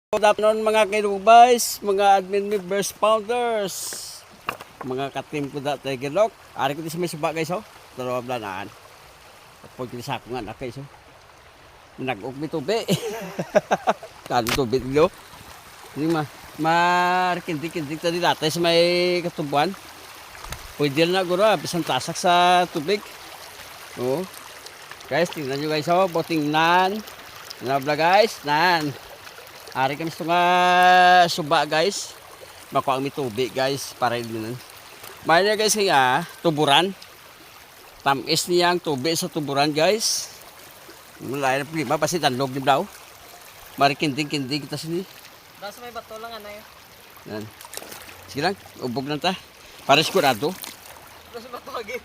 Good afternoon mga kinubais, mga admin members, founders, mga katim ko dati gilok. Ari ko di sa may suba guys oh. Dalawa blanaan. Pag kini sa ako nga na guys oh. Nag-ugbi tubi. Kano tubi dito. Hindi kindik tadi dati sa may katubuan. Pwede na guro bisan tasak sa tubig. Oh. Guys, tingnan nyo guys oh, boting nan. Nabla guys, nan. Ari kami sa nga suba guys. Makuha kami tubig guys. Para yun. Mahal niya guys kaya tuburan. Tamis niya ang tubig sa tuburan guys. Mulai na prima. Pasi danlog din daw. Mari kindig kita sini. Nasa may bato lang ano yun. Yan. Sige lang. Ubog lang ta. Para sigurado. Nasa bato agay.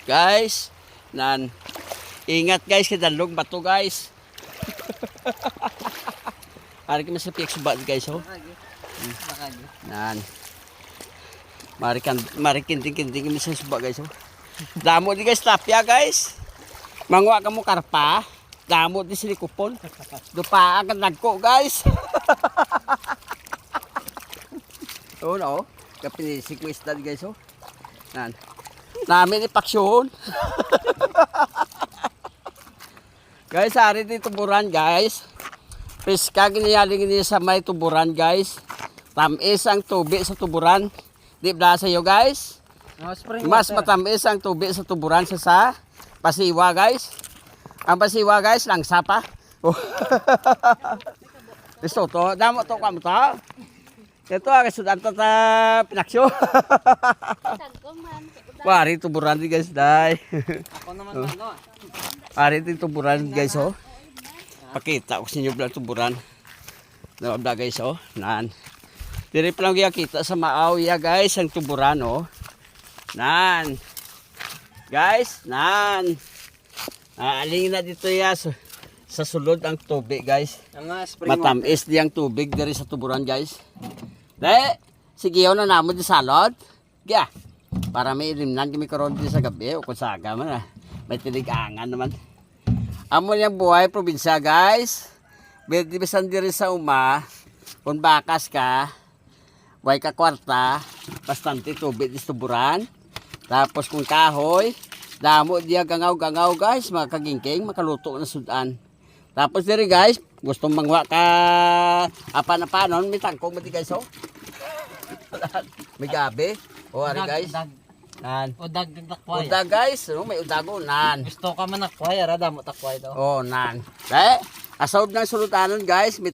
Guys. Nan. Ingat guys kay danlog bato guys. Hari kami sa piyak suba guys oh. Nakagi. Nan. Mari kinting kami sa suba guys oh. Damo di guys tapya guys. Mangwa ka mo karpa. Damo di sini kupon. Dupa kan nagko guys. Oh no. Kapinisi ko isda guys oh. Nan. Namin ipaksyon. Guys, hari di tuburan guys. Piska giniyaling niya sa may tuburan guys. Tamis ang tubig sa tuburan. Di ba sa iyo guys? Mas matamis ang tubig sa tuburan sa pasiwa guys. Ang pasiwa guys lang sapa. Oh. Gusto to, damo to kam to. Ito ang sudan to ta pinaksyo. Wari tuburan di guys dai. Ako naman ano. Ari di tuburan guys oh. Pakita ko sa inyo vlog tuburan. Nabla guys oh. Nan. Diri pa lang kita sa maaw ya guys ang tuburan oh. Nan. Guys, nan. Aling na dito ya sa sulod ang tubig guys. Matamis di ang tubig diri sa tuburan guys. De, sige na namo di salod. Gya. Para may rimnan kami karon di sa gabi o kung saga man ah. May tiligangan naman. Amo niyang buhay probinsya guys. Bedi bisan diri sa uma. Kung bakas ka, way ka kwarta, bastante tubig di tuburan. Tapos kung kahoy, damo diya gangaw guys, makagingking, makaluto na sudan. Tapos diri guys, gusto mangwa ka apan-apanon, may tangkong mati guys oh. May gabi. O ari guys. Nan. Udag takway. Udag guys, no, may udago nan. Gusto ka man takway, ara damo takway daw. Oh, nan. Asaw ng sulutanon guys.